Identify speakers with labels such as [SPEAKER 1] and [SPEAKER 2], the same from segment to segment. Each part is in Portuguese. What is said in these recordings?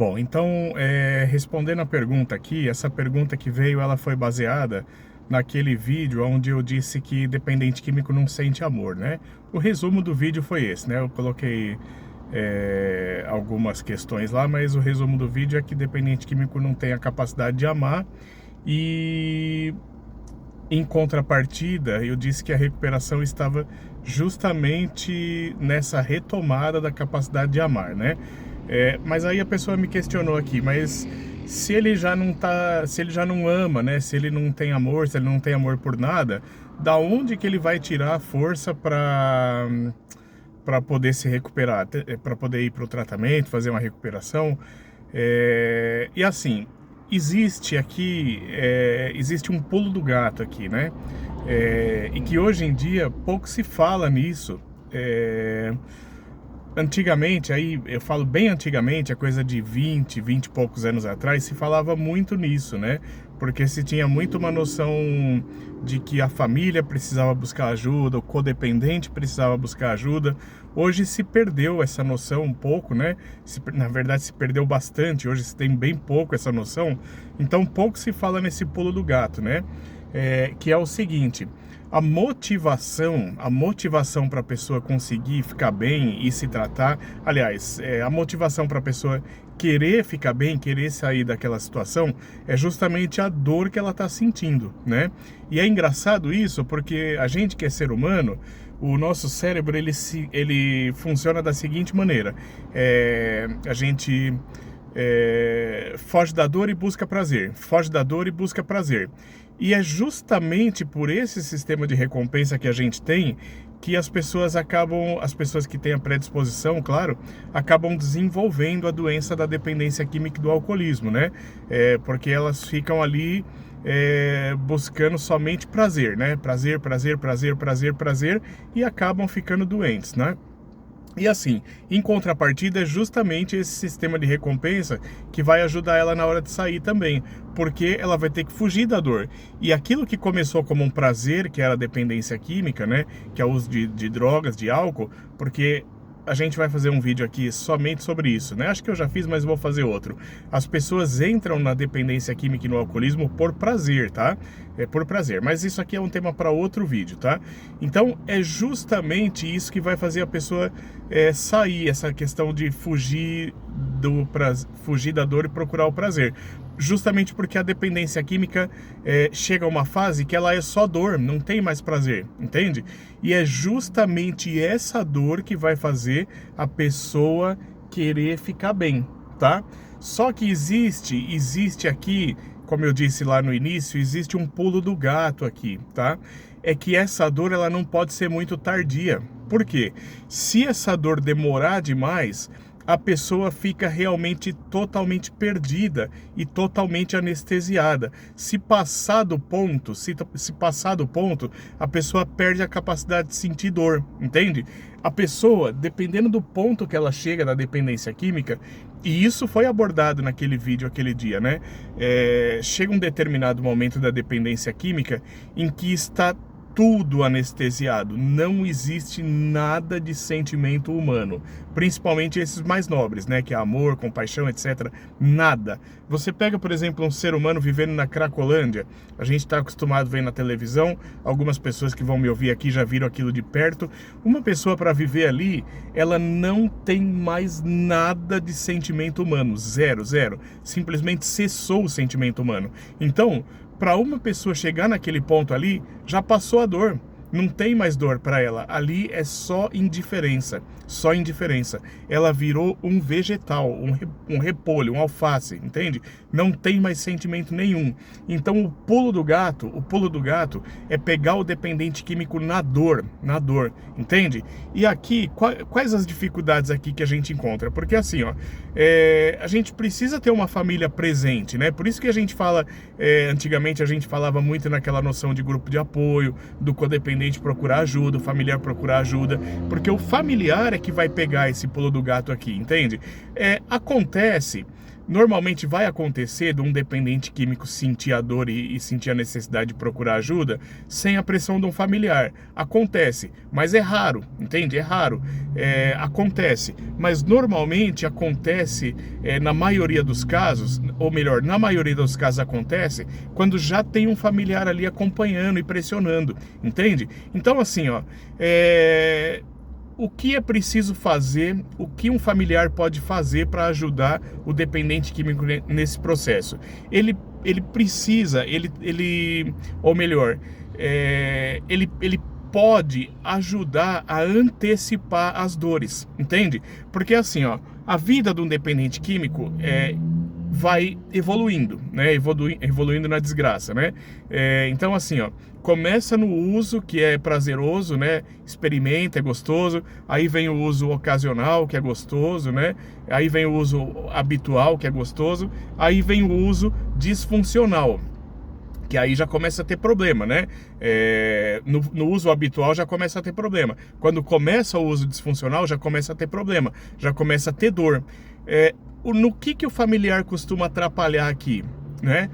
[SPEAKER 1] Bom, então, respondendo a pergunta aqui, essa pergunta que veio, ela foi baseada naquele vídeo onde eu disse que dependente químico não sente amor, né? O resumo do vídeo foi esse, né? Eu coloquei algumas questões lá, mas o resumo do vídeo é que dependente químico não tem a capacidade de amar e, em contrapartida, eu disse que a recuperação estava justamente nessa retomada da capacidade de amar, né? Mas aí a pessoa me questionou aqui, mas se ele já não tá, se ele já não ama, né? Se ele não tem amor, se ele não tem amor por nada, da onde que ele vai tirar a força para poder se recuperar, para poder ir para o tratamento, fazer uma recuperação? E assim, existe um pulo do gato aqui, né? E que hoje em dia pouco se fala nisso. Antigamente, aí eu falo bem antigamente, a coisa de 20 e poucos anos atrás, se falava muito nisso, né? Porque se tinha muito uma noção de que a família precisava buscar ajuda, o codependente precisava buscar ajuda. Hoje se perdeu essa noção um pouco, né? Na verdade se perdeu bastante, hoje se tem bem pouco essa noção. Então pouco se fala nesse pulo do gato, né? Que é o seguinte: a motivação para a pessoa conseguir ficar bem e se tratar, aliás, a motivação para a pessoa querer ficar bem, querer sair daquela situação, é justamente a dor que ela está sentindo, né? E é engraçado isso, porque a gente que é ser humano, o nosso cérebro, ele funciona da seguinte maneira: a gente foge da dor e busca prazer, foge da dor e busca prazer. E é justamente por esse sistema de recompensa que a gente tem que as pessoas que têm a predisposição, claro, acabam desenvolvendo a doença da dependência química e do alcoolismo, né? Porque elas ficam ali buscando somente prazer, né? Prazer, prazer, prazer, prazer, prazer, e acabam ficando doentes, né? E assim, em contrapartida, é justamente esse sistema de recompensa que vai ajudar ela na hora de sair também, porque ela vai ter que fugir da dor. E aquilo que começou como um prazer, que era a dependência química, né, que é o uso de drogas, de álcool, porque a gente vai fazer um vídeo aqui somente sobre isso, né? Acho que eu já fiz, mas vou fazer outro. As pessoas entram na dependência química e no alcoolismo por prazer, tá? É por prazer, mas isso aqui é um tema para outro vídeo, tá? Então, é justamente isso que vai fazer a pessoa sair, essa questão de fugir da dor e procurar o prazer. Justamente porque a dependência química chega a uma fase que ela é só dor, não tem mais prazer, entende? E é justamente essa dor que vai fazer a pessoa querer ficar bem, tá? Só que existe aqui, como eu disse lá no início, existe um pulo do gato aqui, tá? É que essa dor, ela não pode ser muito tardia. Por quê? Se essa dor demorar demais, a pessoa fica realmente totalmente perdida e totalmente anestesiada. Se passar do ponto, a pessoa perde a capacidade de sentir dor, entende? A pessoa, dependendo do ponto que ela chega na dependência química, e isso foi abordado naquele vídeo aquele dia, né? Chega um determinado momento da dependência química em que está tudo anestesiado, não existe nada de sentimento humano, principalmente esses mais nobres, né, que é amor, compaixão, etc, nada. Você pega, por exemplo, um ser humano vivendo na Cracolândia, a gente está acostumado a ver na televisão, algumas pessoas que vão me ouvir aqui já viram aquilo de perto. Uma pessoa para viver ali, ela não tem mais nada de sentimento humano, zero, simplesmente cessou o sentimento humano. Então, para uma pessoa chegar naquele ponto ali, já passou a dor. Não tem mais dor para ela. Ali é só indiferença. Só indiferença. Ela virou um vegetal, um repolho, um alface, entende? Não tem mais sentimento nenhum. Então o pulo do gato é pegar o dependente químico na dor, entende? E aqui, quais as dificuldades aqui que a gente encontra? Porque assim, ó, a gente precisa ter uma família presente, né? Por isso que a gente fala, antigamente a gente falava muito naquela noção de grupo de apoio, do codependente procurar ajuda, o familiar procurar ajuda, porque o familiar é que vai pegar esse pulo do gato aqui, entende? Acontece Normalmente vai acontecer de um dependente químico sentir a dor e sentir a necessidade de procurar ajuda sem a pressão de um familiar. Acontece, mas é raro, entende? É raro. Acontece, mas normalmente acontece, na maioria dos casos, ou melhor, na maioria dos casos acontece quando já tem um familiar ali acompanhando e pressionando, entende? Então assim, ó, o que é preciso fazer, o que um familiar pode fazer para ajudar o dependente químico nesse processo? Ele precisa, ou melhor, ele pode ajudar a antecipar as dores, entende? Porque assim, ó, a vida de um dependente químico vai evoluindo, né? Evoluindo na desgraça, né? Então assim, ó, começa no uso, que é prazeroso, né? Experimenta, é gostoso. Aí vem o uso ocasional, que é gostoso, né? Aí vem o uso habitual, que é gostoso. Aí vem o uso disfuncional, que aí já começa a ter problema, né? No uso habitual já começa a ter problema. Quando começa o uso disfuncional, já começa a ter problema, já começa a ter dor. No que o familiar costuma atrapalhar aqui, né?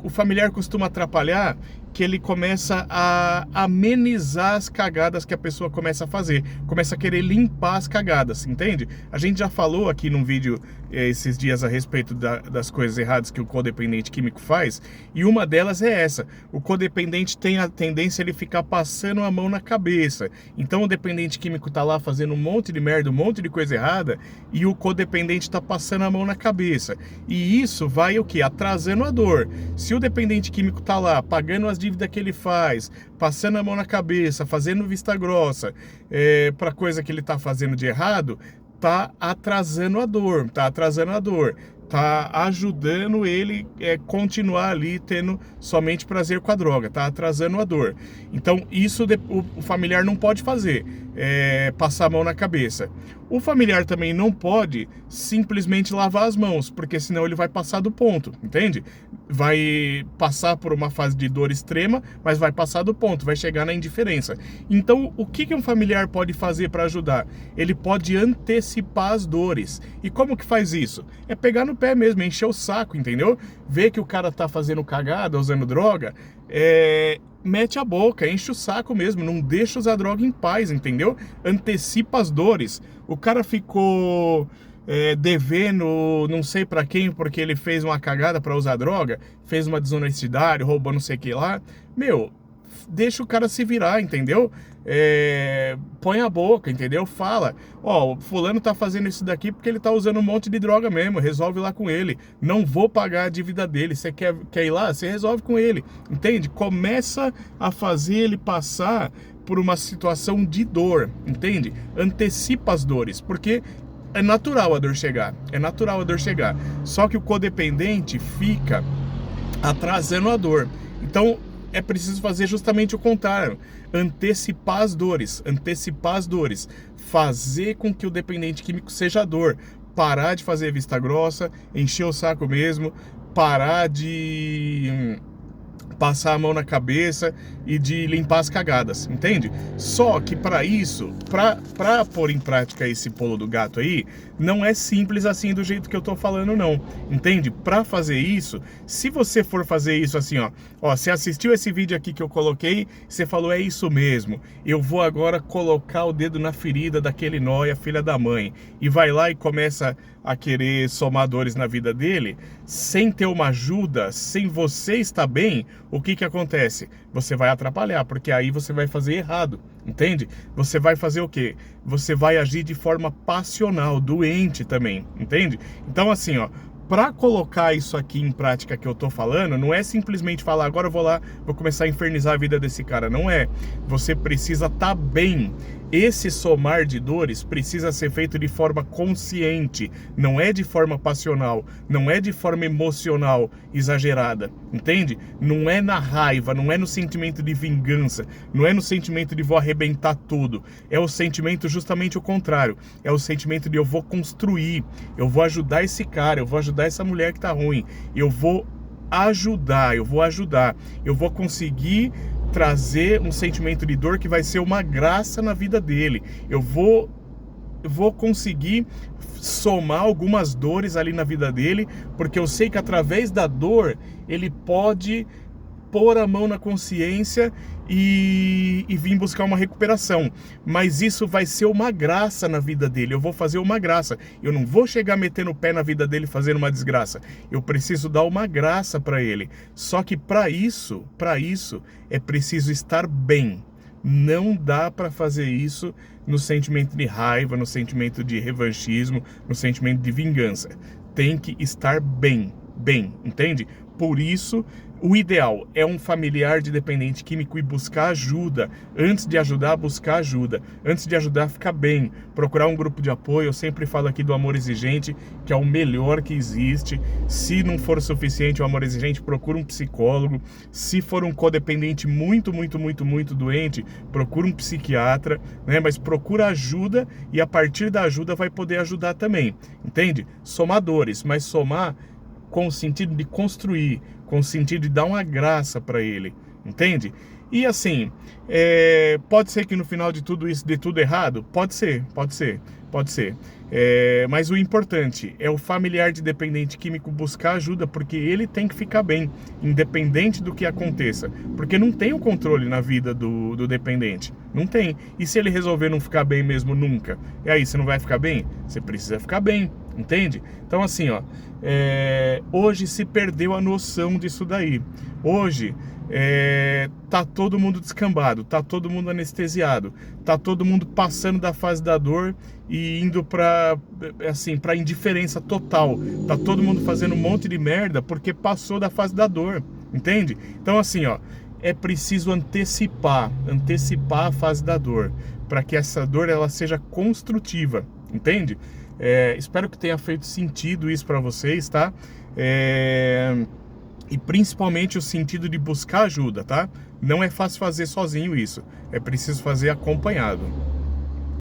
[SPEAKER 1] O familiar costuma atrapalhar que ele começa a amenizar as cagadas que a pessoa começa a fazer, começa a querer limpar as cagadas, entende? A gente já falou aqui num vídeo esses dias a respeito das coisas erradas que o codependente químico faz, e uma delas é essa: o codependente tem a tendência a ele ficar passando a mão na cabeça. Então o dependente químico tá lá fazendo um monte de merda, um monte de coisa errada, e o codependente tá passando a mão na cabeça, e isso vai o que? Atrasando a dor. Se o dependente químico tá lá pagando as dívidas que ele faz, passando a mão na cabeça, fazendo vista grossa para coisa que ele tá fazendo de errado, tá atrasando a dor, tá ajudando ele continuar ali tendo somente prazer com a droga, tá atrasando a dor. Então isso o familiar não pode fazer, passar a mão na cabeça. O familiar também não pode simplesmente lavar as mãos, porque senão ele vai passar do ponto, entende? Vai passar por uma fase de dor extrema, mas vai passar do ponto, vai chegar na indiferença. Então, o que um familiar pode fazer para ajudar? Ele pode antecipar as dores. E como que faz isso? É pegar no pé mesmo, encher o saco, entendeu? Ver que o cara tá fazendo cagada, usando droga, mete a boca, enche o saco mesmo, não deixa usar droga em paz, entendeu? Antecipa as dores. O cara ficou devendo não sei pra quem porque ele fez uma cagada pra usar droga, fez uma desonestidade, roubou não sei o que lá. Meu, deixa o cara se virar, entendeu? Põe a boca, entendeu? Fala, o fulano tá fazendo isso daqui porque ele tá usando um monte de droga mesmo, resolve lá com ele, não vou pagar a dívida dele, você quer ir lá? Você resolve com ele, entende? Começa a fazer ele passar por uma situação de dor, entende? Antecipa as dores, porque é natural a dor chegar, só que o codependente fica atrasando a dor. Então é preciso fazer justamente o contrário, antecipar as dores, fazer com que o dependente químico seja dor, parar de fazer vista grossa, encher o saco mesmo, parar de passar a mão na cabeça e de limpar as cagadas, entende? Só que para isso, para pôr em prática esse pulo do gato aí, não é simples assim do jeito que eu tô falando não, entende? Para fazer isso, se você for fazer isso assim, ó, você assistiu esse vídeo aqui que eu coloquei, você falou, é isso mesmo, eu vou agora colocar o dedo na ferida daquele nóia, filha da mãe, e vai lá e começa a querer somar dores na vida dele, sem ter uma ajuda, sem você estar bem, o que acontece? Você vai atrapalhar, porque aí você vai fazer errado, entende? Você vai fazer o quê? Você vai agir de forma passional, doente também, entende? Então assim, ó, para colocar isso aqui em prática que eu tô falando, não é simplesmente falar, agora eu vou lá, vou começar a infernizar a vida desse cara, não é. Você precisa estar bem. Esse somar de dores precisa ser feito de forma consciente, não é de forma passional, não é de forma emocional exagerada, entende? Não é na raiva, não é no sentimento de vingança, não é no sentimento de vou arrebentar tudo, é o sentimento justamente o contrário, é o sentimento de eu vou construir, eu vou ajudar esse cara, eu vou ajudar essa mulher que tá ruim, eu vou ajudar, eu vou conseguir trazer um sentimento de dor que vai ser uma graça na vida dele. Eu vou vou conseguir somar algumas dores ali na vida dele, porque eu sei que através da dor ele pode pôr a mão na consciência e vir buscar uma recuperação. Mas isso vai ser uma graça na vida dele. Eu vou fazer uma graça. Eu não vou chegar metendo o pé na vida dele fazendo uma desgraça. Eu preciso dar uma graça para ele. Só que para isso é preciso estar bem. Não dá para fazer isso no sentimento de raiva, no sentimento de revanchismo, no sentimento de vingança. Tem que estar bem, entende? Por isso, o ideal é um familiar de dependente químico ir buscar ajuda. Antes de ajudar, buscar ajuda. Antes de ajudar, ficar bem. Procurar um grupo de apoio. Eu sempre falo aqui do Amor Exigente, que é o melhor que existe. Se não for suficiente o Amor Exigente, procura um psicólogo. Se for um codependente muito doente, procura um psiquiatra, né? Mas procura ajuda e a partir da ajuda vai poder ajudar também. Entende? Somadores, mas somar com o sentido de construir, com o sentido de dar uma graça para ele, entende? E assim, pode ser que no final de tudo isso dê tudo errado? Pode ser. Mas o importante é o familiar de dependente químico buscar ajuda, porque ele tem que ficar bem, independente do que aconteça. Porque não tem o controle na vida do dependente, não tem. E se ele resolver não ficar bem mesmo nunca? E aí, você não vai ficar bem? Você precisa ficar bem, entende? Então assim, ó, hoje se perdeu a noção disso daí. Hoje tá todo mundo descambado, tá todo mundo anestesiado, tá todo mundo passando da fase da dor e indo pra indiferença total. Tá todo mundo fazendo um monte de merda porque passou da fase da dor, entende? Então assim, ó, é preciso antecipar a fase da dor, para que essa dor ela seja construtiva, entende? Espero que tenha feito sentido isso para vocês, tá? E principalmente o sentido de buscar ajuda, tá? Não é fácil fazer sozinho isso, é preciso fazer acompanhado.